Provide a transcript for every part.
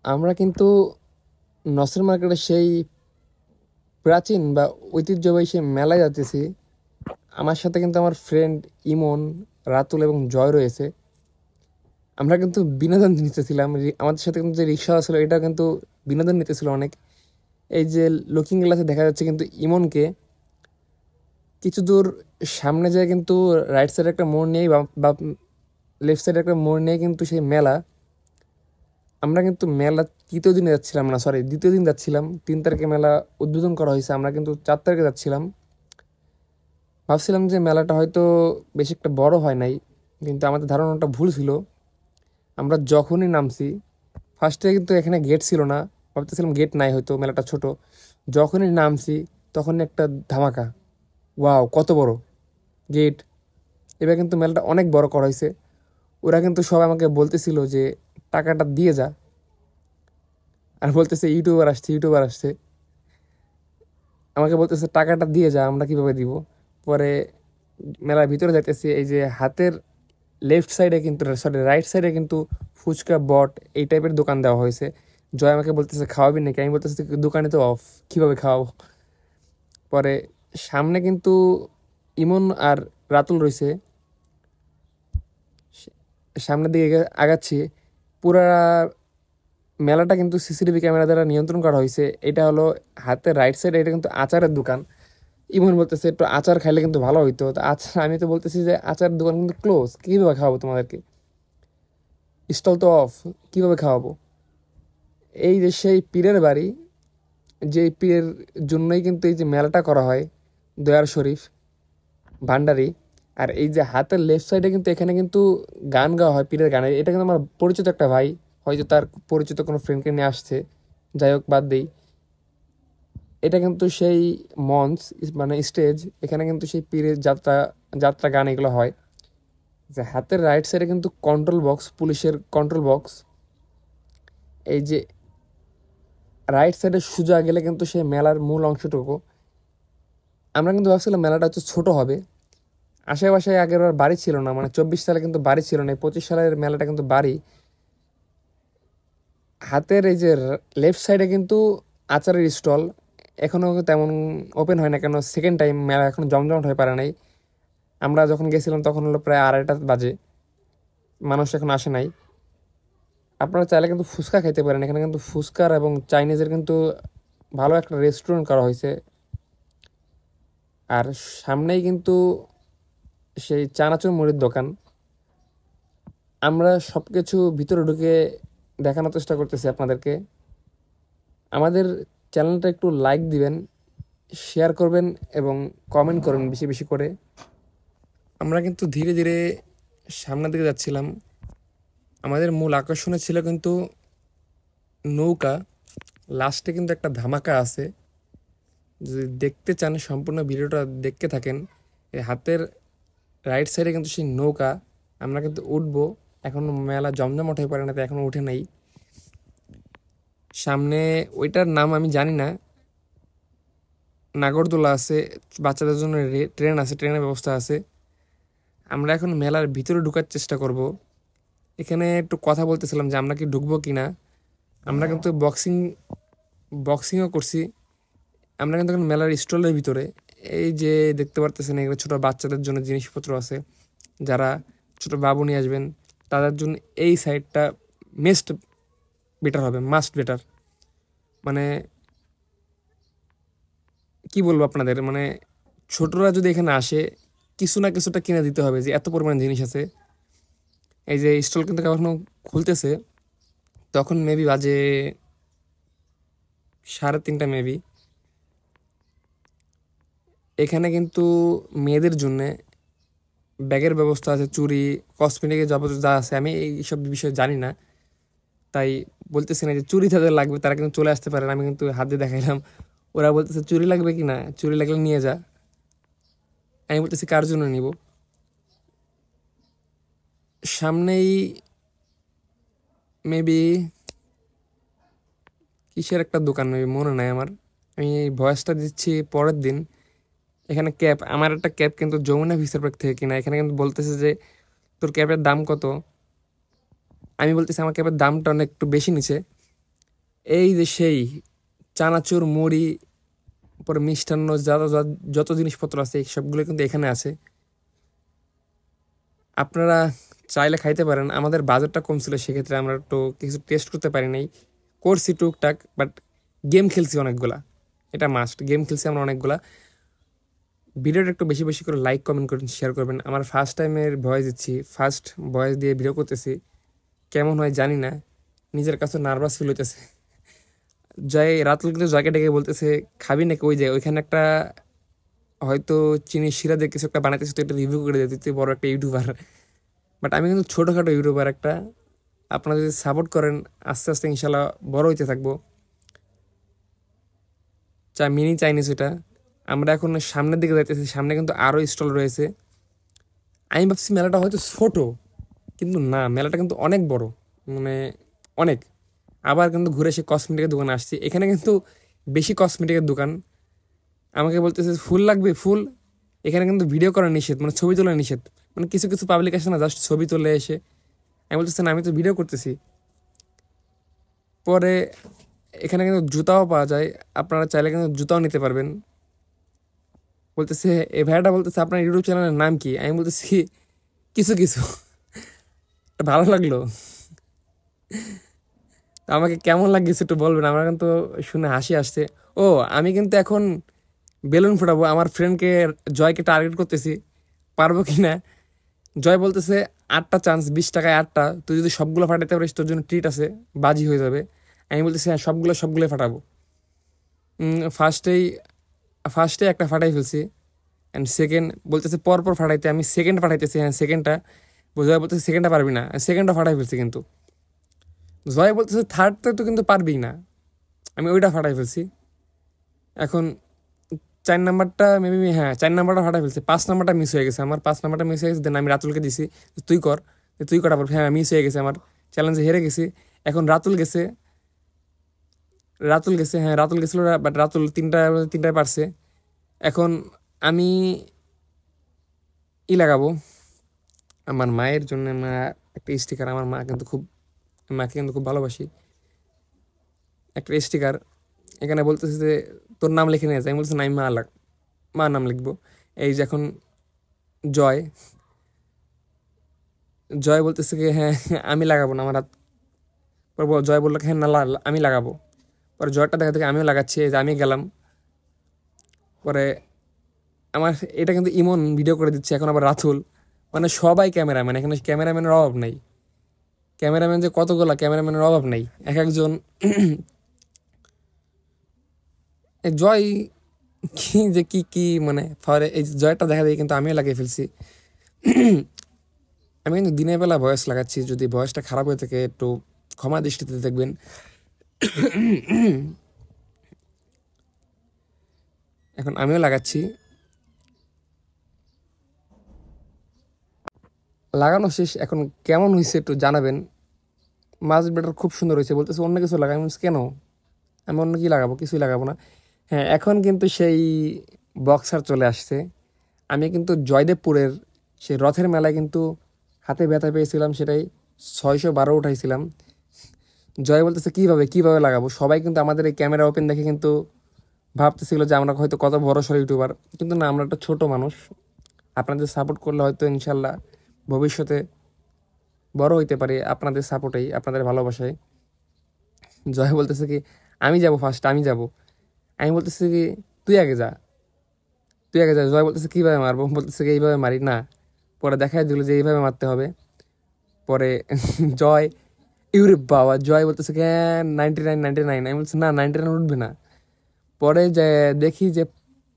আমরা কিন্তু নসর মার্কেটে সেই প্রাচীন বা ঐতিহ্যবাহী সেই মেলায় যাচ্ছি। আমার সাথে কিন্তু আমার ফ্রেন্ড ইমন, রাতুল এবং জয় রয়েছে। আমরা কিন্তু বিনোদন নিতেছিলাম। আমাদের সাথে কিন্তু যে রিক্সা ছিল এটা কিন্তু বিনোদন নিতেছিল অনেক। এই যে লুকিং গ্লাসে দেখা যাচ্ছে কিন্তু ইমনকে। কিছু দূর সামনে যায় কিন্তু রাইট সাইডে একটা মোড় নিয়েই বা লেফট সাইডে একটা মোড় নিয়ে কিন্তু সেই মেলা। আমরা কিন্তু মেলা তৃতীয় দিনে যাচ্ছিলাম না, সরি দ্বিতীয় দিন যাচ্ছিলাম। 3 তারিখে মেলা উদ্বোধন করা হয়েছে, আমরা কিন্তু 4 তারিখে যাচ্ছিলাম। ভাবছিলাম যে মেলাটা হয়তো বেশি একটা বড় হয় নাই, কিন্তু আমাদের ধারণাটা ভুল ছিল। আমরা যখনই নামছি, ফার্স্টে কিন্তু এখানে গেট ছিল না, ভাবতেছিলাম গেট নাই, হয়তো মেলাটা ছোট। যখনই নামছি তখনই একটা ধামাকা, ওয়াও কত বড় গেট! এবার কিন্তু মেলাটা অনেক বড় করা হয়েছে। ওরা কিন্তু সবাই আমাকে বলতেছিল যে টাকাটা দিয়ে যা, আর বলতেছে ইউটিউবার আসছে, ইউটিউবার আসছে। আমাকে বলতেছে টাকাটা দিয়ে যা, আমরা কিভাবে দিব? পরে মেলার ভিতরে যাইতেছি, এই যে হাতের লেফট সাইডে কিন্তু, সরি রাইট সাইডে কিন্তু ফুচকা বট এই টাইপের দোকান দেওয়া হয়েছে। জয় আমাকে বলতেছে খাওয়াবি নাকি, আমি বলতেছি দোকানে তো অফ, কিভাবে খাওয়াবো? পরে সামনে কিন্তু ইমন আর রাতুল রয়েছে। সামনের দিকে আগাচ্ছি। পুরা মেলাটা কিন্তু সিসিটিভি ক্যামেরা দ্বারা নিয়ন্ত্রণ করা হয়েছে। এটা হলো হাতের রাইট সাইডে, এটা কিন্তু আচারের দোকান। ইমন বলতেছে একটু আচার খাইলে কিন্তু ভালো হইতো, তো আচার, আমি তো বলতেছি যে আচার দোকান কিন্তু ক্লোজ, কীভাবে খাওয়াবো তোমাদেরকে, স্টল তো অফ, কীভাবে খাওয়াবো? এই যে সেই পীরের বাড়ি, যে পীরের জন্যই কিন্তু এই যে মেলাটা করা হয়, দয়ার শরীফ ভান্ডারি। আর এই যে হাতের লেফট সাইডে কিন্তু এখানে কিন্তু গান গাওয়া হয় পীরের গানে। এটা কিন্তু আমার পরিচিত একটা ভাই, হয়তো তার পরিচিত কোনো ফ্রেন্ডকে নিয়ে আসছে। যাই হোক, বাদ দেই। এটা কিন্তু সেই মঞ্চ, মানে স্টেজ, এখানে কিন্তু সেই পীরের যাত্রা যাত্রা গান এগুলো হয়। যে হাতের রাইট সাইডে কিন্তু কন্ট্রোল বক্স, পুলিশের কন্ট্রোল বক্স। এই যে রাইট সাইডে সোজা গেলে কিন্তু সেই মেলার মূল অংশটুকু। আমরা কিন্তু ভাবছিলাম মেলাটা হচ্ছে ছোট হবে। আশেপাশে আগের বার বাড়ি ছিল না, মানে 24 সালে কিন্তু বাড়ি ছিল না, 25 সালের মেলাটা কিন্তু বাড়ি। হাতের এই যে লেফট সাইডে কিন্তু আচারের স্টল এখনও তেমন ওপেন হয় না, কেন সেকেন্ড টাইম মেলা এখন জমজমাট হয়ে পারে নাই। আমরা যখন গেছিলাম তখন হলো প্রায় 2:30 বাজে, মানুষ এখন আসে নাই। আপনারা চাইলে কিন্তু ফুচকা খেতে পারেন, এখানে কিন্তু ফুচকার এবং চাইনিজের কিন্তু ভালো একটা রেস্টুরেন্ট করা হয়েছে। আর সামনেই কিন্তু সেই চানাচুর মুড়ির দোকান। আমরা সব কিছু ভিতরে ঢুকে দেখানোর চেষ্টা করতেছি আপনাদেরকে। আমাদের চ্যানেলটা একটু লাইক দিবেন, শেয়ার করবেন এবং কমেন্ট করবেন বেশি বেশি করে। আমরা কিন্তু ধীরে ধীরে সামনের দিকে যাচ্ছিলাম। আমাদের মূল আকর্ষণে ছিল কিন্তু নৌকা। লাস্টে কিন্তু একটা ধামাকা আছে, যদি দেখতে চান সম্পূর্ণ ভিডিওটা দেখতে থাকেন। এই হাতের রাইট সাইডে কিন্তু সেই নৌকা, আমরা কিন্তু উঠবো। এখন মেলা জমজমাট হয়ে পারে না, তো এখনো উঠে নাই। সামনে ওইটার নাম আমি জানি না, নাগরদোলা আছে, বাচ্চাদের জন্য ট্রেন আছে, ট্রেনের ব্যবস্থা আছে। আমরা এখন মেলার ভিতরে ঢুকার চেষ্টা করব। এখানে একটু কথা বলতেছিলাম যে আমরা কি ঢুকবো কি না। আমরা কিন্তু বক্সিংও করছি। আমরা কিন্তু এখন মেলার স্টলের ভিতরে। এই যে দেখতে পারতেছেন, এগুলো ছোটো বাচ্চাদের জন্য জিনিসপত্র আছে। যারা ছোটো বাবু নিয়ে আসবেন তাদের জন্য এই সাইডটা মেস্ট বেটার হবে, মাস্ট বেটার। মানে কি বলবো আপনাদের, মানে ছোটরা যদি এখানে আসে, কিছু না কিছুটা কিনে দিতে হবে, যে এত পরিমাণ জিনিস আছে। এই যে স্টল কিন্তু এখনো খুলতেছে, তখন মেবি বাজে 3:30 মেবি। এখানে কিন্তু মেয়েদের জন্যে ব্যাগের ব্যবস্থা আছে, চুড়ি, কসমেটিকের যাবতীয় যা আছে। আমি এইসব বিষয়ে জানি না, তাই বলতেছি না। যে চুড়ি তাদের লাগবে তারা কিন্তু চলে আসতে পারেন, আমি কিন্তু হাত দিয়ে দেখাইলাম। ওরা বলতেছে চুড়ি লাগবে কি না, চুড়ি লাগলে নিয়ে যা। আমি বলতেছি কার জন্য নিব। সামনেই মেবি কিসের একটা দোকান, মেবি মনে নাই আমার। আমি এই ভয়েসটা দিচ্ছি পরের দিন। এখানে ক্যাপ, আমার একটা ক্যাপ কিন্তু যমুনা ফিচার পার্ক থেকে কিনা। এখানে কিন্তু বলতেছে যে তোর ক্যাপের দাম কত। আমি বলতেছি আমার ক্যাপের দামটা অনেক একটু বেশি নিচে। এই যে সেই চানাচুর মুড়ি, পরে মিষ্টান্ন, যত যত জিনিসপত্র আছে এই সবগুলো কিন্তু এখানে আছে। আপনারা চাইলে খাইতে পারেন। আমাদের বাজেটটা কম ছিল, সেক্ষেত্রে আমরা একটু কিছু টেস্ট করতে পারি নাই, করছি টুকটাক, বাট গেম খেলছি অনেকগুলা, এটা মাস্ট, গেম খেলছি আমরা অনেকগুলা। ভিডিওটা একটু বেশি বেশি করে লাইক কমেন্ট করবেন, শেয়ার করবেন। আমার ফার্স্ট টাইমের ভয়েস দিচ্ছি, ফার্স্ট ভয়েস দিয়ে ভিডিও করতেছি, কেমন হয় জানি না, নিজের কাছে নার্ভাস ফিল হইতেছে। রাতুল কিন্তু জয়কে ডেকে বলতেছে খাবি নাকি, ওই যে ওইখানে একটা হয়তো চিনি শিরা দিয়ে কিছু একটা বানাইতেছে, তো এটা রিভিউ করে দিতে, তুই বড় একটা ইউটিউবার। বাট আমি কিন্তু ছোটোখাটো ইউটিউবার একটা। আপনারা যদি সাপোর্ট করেন, আস্তে আস্তে ইনশাল্লাহ বড় হইতে থাকবো। মিনি চাইনিজ এটা। আমরা এখন সামনের দিকে যাইতেছি, সামনে কিন্তু আরও স্টল রয়েছে। আমি ভাবছি মেলাটা হয়তো ছোট, কিন্তু না, মেলাটা কিন্তু অনেক বড়, মানে অনেক। আবার কিন্তু ঘুরে সে কসমেটিকের দোকানে আসছি, এখানে কিন্তু বেশি কসমেটিকের দোকান। আমাকে বলতেছে ফুল লাগবে, ফুল। এখানে কিন্তু ভিডিও করা নিষেধ, মানে ছবি তোলা নিষেধ। মানে কিছু কিছু পাবলিক আসে না, জাস্ট ছবি তুলে এসে। আমি বলতেছি না, আমি তো ভিডিও করতেছি। পরে এখানে কিন্তু জুতাও পাওয়া যায়, আপনারা চাইলে কিন্তু জুতাও নিতে পারবেন। বলতেছে, এই ভাইয়াটা বলতেছে আপনার ইউটিউব চ্যানেলের নাম কি? আমি বলতেছি কিছু কিছু। ভালো লাগলো। আমাকে কেমন লাগছে একটু বলবেন, আমার কিন্তু শুনে হাসি আসছে। ও, আমি কিন্তু এখন বেলুন ফোটাবো, আমার ফ্রেন্ডকে, জয়কে টার্গেট করতেছি, পারবো কি না। জয় বলতেছে 8টা চান্স, 20 টাকায় 8টা, তুই যদি সবগুলো ফাটাইতে পারিস তোর জন্য ট্রিট আছে, বাজি হয়ে যাবে। আমি বলতেছি হ্যাঁ, সবগুলোই ফাটাবো। ফার্স্টেই ফার্স্টে একটা ফাটাই ফেলছি, অ্যান্ড সেকেন্ড বলতেছে পরপর ফাটাইতে, আমি সেকেন্ড ফাটাইতেছি, হ্যাঁ সেকেন্ডটা। জয় বলতেছে সেকেন্ডটা পারবি না, সেকেন্ডটা ফাটাই ফেলছি কিন্তু। জয় বলতেছে থার্ডটা তো কিন্তু পারবি না, আমি ওইটা ফাটাই ফেলছি। এখন 4 নাম্বারটা মেবি, হ্যাঁ 4 নাম্বারটা ফাটাই ফেলছি, 5 নাম্বারটা মিস হয়ে গেছে আমার, 5 নাম্বারটা মিস হয়ে গেছে। দেন আমি রাতুলকে দিছি, তুই কর, তুই করা পারবি। হ্যাঁ মিস হয়ে গেছে আমার, চ্যালেঞ্জে হেরে গেছি। এখন রাতুল গেছে, হ্যাঁ রাতুল গেছিল, বাট রাতুল তিনটায় পারছে। এখন আমি লাগাবো আমার মায়ের জন্য, মা একটা স্টিকার, আমার মাকে কিন্তু খুব ভালোবাসি। একটা স্টিকার এখানে বলতেছে যে তোর নাম লিখে নিয়ে যায়, আমি বলছি না, আমি মার নাম লিখবো। এই যে এখন জয় জয় বলতেছে কি হ্যাঁ আমি লাগাবো না আমার হাত। পর জয় বললো হ্যাঁ না, আমি লাগাবো। পরে জয়টা দেখা থেকে আমিও লাগাচ্ছি, এই যে আমি গেলাম। পরে আমার এটা কিন্তু ইমন ভিডিও করে দিচ্ছে, এখন আবার রাতুল, মানে সবাই ক্যামেরাম্যান, এখানে ক্যামেরাম্যানের অভাব নাই। ক্যামেরাম্যান যে কতগুলা, ক্যামেরাম্যানের অভাব নাই, এক একজন। জয় কি যে কি কি মানে এই জয়টা দেখা যায়, কিন্তু আমিও লাগিয়ে ফেলছি। আমি কিন্তু দিনের বেলা ভয়েস লাগাচ্ছি, যদি ভয়েসটা খারাপ হয়ে থাকে একটু ক্ষমা দৃষ্টিতে দেখবেন। এখন আমিও লাগাচ্ছি, লাগানো শেষ। এখন কেমন হয়েছে একটু জানাবেন। মাছ বেটার খুব সুন্দর হয়েছে, বলতেছে অন্য কিছু লাগাই। আমি বলছি, কেন, আমি অন্য কি লাগাবো, কিছুই লাগাবো না। হ্যাঁ এখন কিন্তু সেই বক্সার চলে আসছে। আমি কিন্তু জয়দেবপুরের সেই রথের মেলায় কিন্তু হাতে ব্যথা পেয়েছিলাম, সেটাই 612 উঠাইছিলাম। জয় বলতেছে কীভাবে কীভাবে লাগাবো, সবাই কিন্তু আমাদের এই ক্যামেরা ওপেন দেখে কিন্তু ভাবতেছিল যে আমরা হয়তো কত বড় সড়ো ইউটিউবার, কিন্তু না, আমরা একটা ছোট মানুষ। আপনাদের সাপোর্ট করলে হয়তো ইনশাল্লাহ ভবিষ্যতে বড় হইতে পারি, আপনাদের সাপোর্টেই, আপনাদের ভালোবাসায়। জয় বলতেছে কি আমি যাব ফার্স্ট, আমি যাব। আমি বলতেছি কি তুই আগে যা জয় বলতেছে কীভাবে মারবো, বলতেছে কি এইভাবে মারি না। পরে দেখাই দিল যে এইভাবে মারতে হবে। পরে জয়, ইউরে বাবা, জয় বলতেছে কি 99, আমি বলছি না, 99 উঠবে না। পরে যে দেখি যে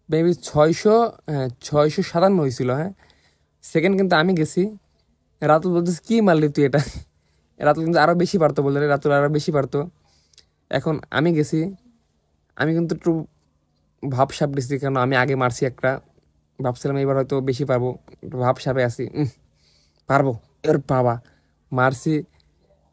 মেবি 657 হয়েছিল, হ্যাঁ সেকেন্ড কিন্তু আমি গেছি। রাতুল বলতেছে কি মারলি তুই এটা। রাতুল কিন্তু আরও বেশি পারতো, বলে রাতুল আরও বেশি পারতো। এখন আমি গেছি, আমি কিন্তু একটু ভাবসাপ দিচ্ছি, কারণ আমি আগে মারছি একটা, ভাবছিলাম এবার হয়তো বেশি পারবো, একটু ভাবসাপে আছি, পারবো। এর বাবা মারছি,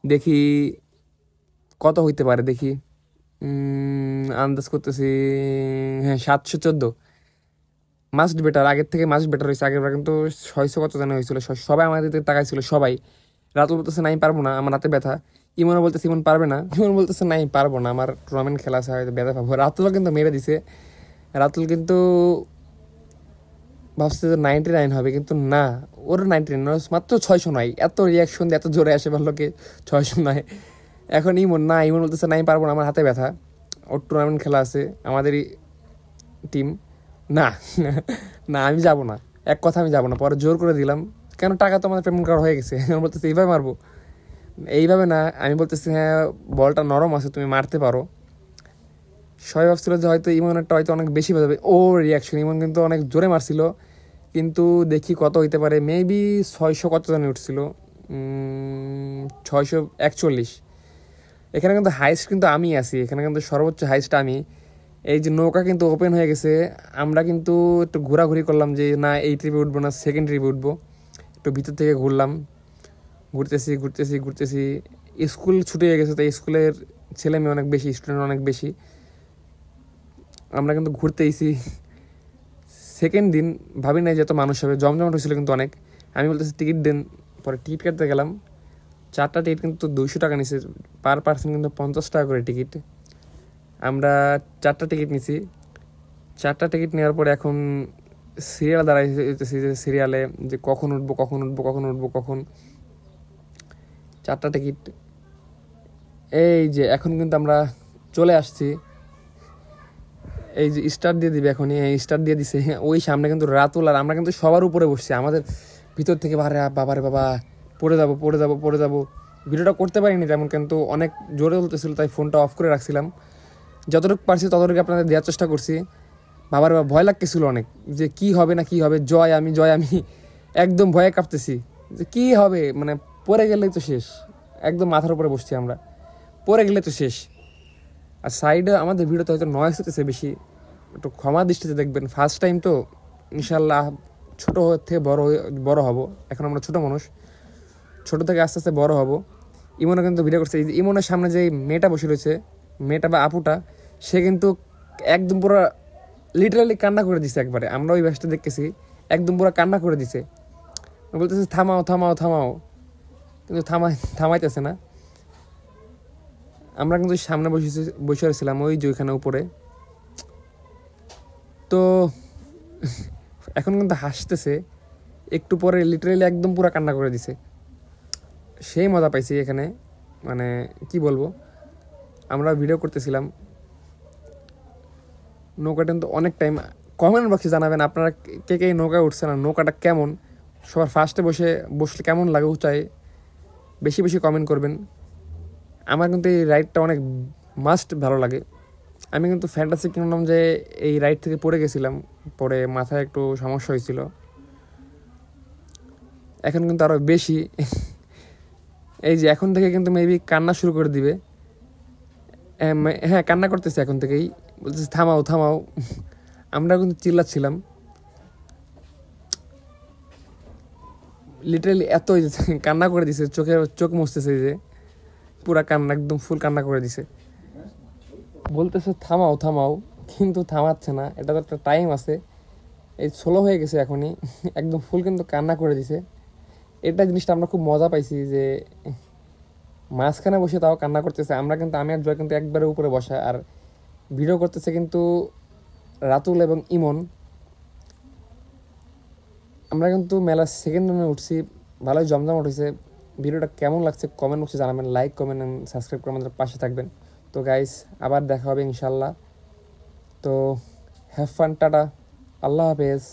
দেখি কত হইতে পারে, দেখি আন্দাজ করতেছি, হ্যাঁ 714। মাস্ট বেটার, আগের থেকে মাস্ট বেটার হয়েছে। আগের বার কিন্তু 600 কত জানা হয়েছিল, সবাই আমাদের দিকে তাকাইছিল, সবাই। রাতুল বলতেছে না আমি পারবো না, আমার হাতে ব্যথা। ইমনও বলতেছে ইমন পারবে না, ইমন বলতেছে নাই পারবো না, আমার টুর্নামেন্ট খেলা আছে, হয়তো ব্যথা পাবো। রাতুলও কিন্তু মেরে দিছে, রাতুল কিন্তু ভাবছে যে 99 হবে, কিন্তু না, ওর 99 মাত্র 600 নয়। এত রিয়াকশন দিয়ে এত জোরে আসে পারলো কি 600 নয়। এখন ইমন না, ইমন বলতেছে নাই পারবো না, আমার হাতে ব্যথা, ওর টুর্নামেন্ট খেলা আছে, আমাদেরই টিম। না না আমি যাব না, এক কথা আমি যাব না। পরে জোর করে দিলাম, কেন টাকা তো আমাদের পেমেন্ট করা হয়ে গেছে। আমি বলতেছি এইভাবে মারবো, এইভাবে না। আমি বলতেছি হ্যাঁ বলটা নরম আছে, তুমি মারতে পারো। সবাই ভাবছিল যে হয়তো ইমনেরটা হয়তো অনেক বেশি বাজাবে, ও রিয়াকশন, ইমন কিন্তু অনেক জোরে মারছিল। কিন্তু দেখি কত হইতে পারে, মেবি 600 কত জানি উঠছিল, 641। এখানে কিন্তু হাইস্ট কিন্তু আমি আছি, এখানে কিন্তু সর্বোচ্চ হাইস্ট আমি। এই যে নৌকা কিন্তু ওপেন হয়ে গেছে, আমরা কিন্তু একটু ঘোরাঘুরি করলাম যে না এই ট্রিপে উঠবো না সেকেন্ড ট্রিপে উঠবো, একটু ভিতর থেকে ঘুরলাম, ঘুরতেছি ঘুরতেছি ঘুরতেছি। স্কুল ছুটে হয়ে গেছে, তাই স্কুলের ছেলে মেয়ে অনেক বেশি, স্টুডেন্ট অনেক বেশি। আমরা কিন্তু ঘুরতেইছি। সেকেন্ড দিন ভাবি নাই যে এত মানুষ হবে, জমজমাট হয়েছিল কিন্তু অনেক। আমি বলতেছি টিকিট দেন, পরে টিকিট কাটতে গেলাম, 4টা টিকিট কিন্তু 200 টাকা নিছে, পার পার্সন কিন্তু 50 টাকা করে টিকিট। আমরা 4টা টিকিট নিছি, 4টা টিকিট নেওয়ার পরে এখন সিরিয়াল দাঁড়াইতেছি, যে সিরিয়ালে যে কখন উঠবো কখন উঠবো কখন উঠবো কখন। 4টা টিকিট, এই যে এখন কিন্তু আমরা চলে আসছি। এই যে স্টার্ট দিয়ে দিবে এখনই, স্টার্ট দিয়ে দিছে। ওই সামনে কিন্তু রাতুল আর আমরা কিন্তু সবার উপরে বসছি, আমাদের ভিতর থেকে বাবারে বাবা পড়ে যাবো পড়ে যাবো পড়ে যাবো। ভিডিওটা করতে পারিনি তেমন, কিন্তু অনেক জোরে চলতেছিল, তাই ফোনটা অফ করে রাখছিলাম। যতটুকু পারছি ততটুকু আপনাদের দেওয়ার চেষ্টা করছি। বাবার বাবা ভয় লাগতেছিল অনেক, যে কি হবে না কি হবে, জয় আমি একদম ভয়ে কাঁপতেছি যে কি হবে, মানে পড়ে গেলেই তো শেষ। একদম মাথার উপরে বসছি আমরা, পড়ে গেলে তো শেষ। আর সাইডে আমাদের ভিডিওতে হয়তো নয়েজ হতেছে বেশি, একটু ক্ষমা দৃষ্টিতে দেখবেন, ফার্স্ট টাইম তো। ইনশাল্লাহ ছোটো থেকে বড় হব, এখন আমরা ছোটো মানুষ, ছোটো থেকে আস্তে আস্তে বড় হব। ইমনও কিন্তু ভিডিও করছে, এই যে ইমনের সামনে যে মেয়েটা বসে রয়েছে, মেয়েটা বা আপুটা, সে কিন্তু একদম পুরো লিটারালি কান্না করে দিছে একবারে। আমরা ওই ব্যাসটা দেখতেছি, একদম পুরো কান্না করে দিছে, বলতেছে থামাও থামাও থামাও, কিন্তু থামাইতেছে না। আমরা কিন্তু সামনে বসে রয়েছিলাম, ওই যে ওইখানে উপরে। তো এখন কিন্তু হাসতেছে, একটু পরে লিটারালি একদম পুরো কান্না করে দিছে। সেই মজা পাইছি এখানে, মানে কি বলবো। আমরা ভিডিও করতেছিলাম, নৌকাটা কিন্তু অনেক টাইম। কমেন্ট বক্সে জানাবেন আপনারা কে কে নৌকায় উঠছে না, নৌকাটা কেমন, সবার ফার্স্টে বসলে কেমন লাগে উঁচায়, বেশি বেশি কমেন্ট করবেন। আমার কিন্তু এই রাইডটা অনেক মাস্ট ভালো লাগে। আমি কিন্তু ফ্যান্টাসি কিনলাম যে এই রাইড থেকে পড়ে গেছিলাম, পরে মাথায় একটু সমস্যা হয়েছিল, এখন কিন্তু আরও বেশি। এই যে এখন থেকে কিন্তু মেবি কান্না শুরু করে দিবে। হ্যাঁ কান্না করতেছে এখন থেকেই, বলতেছে থামাও থামাও। আমরা কিন্তু চিল্লাচ্ছিলাম লিটারালি, এত কান্না করে দিছে, চোখ মুছতেছে, যে পুরা কান্না, একদম ফুল কান্না করে দিছে। বলতেছে থামাও থামাও, কিন্তু থামাচ্ছে না, এটা তো একটা টাইম আছে। এই স্লো হয়ে গেছে এখনই, একদম ফুল কিন্তু কান্না করে দিছে। এটা জিনিসটা আমরা খুব মজা পাইছি, যে মাঝখানে বসে তাও কান্না করতেছে। আমরা কিন্তু, আমি আর জয় কিন্তু একবারে উপরে বসা, আর ভিডিও করতেছে কিন্তু রাতুল এবং ইমন। আমরা কিন্তু মেলার সেকেন্ড রানে উঠছি, ভালোই জমজমাট হয়েছে। ভিডিওটা কেমন লাগছে কমেন্ট বক্সে জানাবেন, লাইক কমেন্ট অ্যান্ড সাবস্ক্রাইব করে আমাদের পাশে থাকবেন। তো গাইস আবার দেখা হবে ইনশাল্লাহ। তো হ্যাভ ফান, টাটা, আল্লাহ হাফেজ।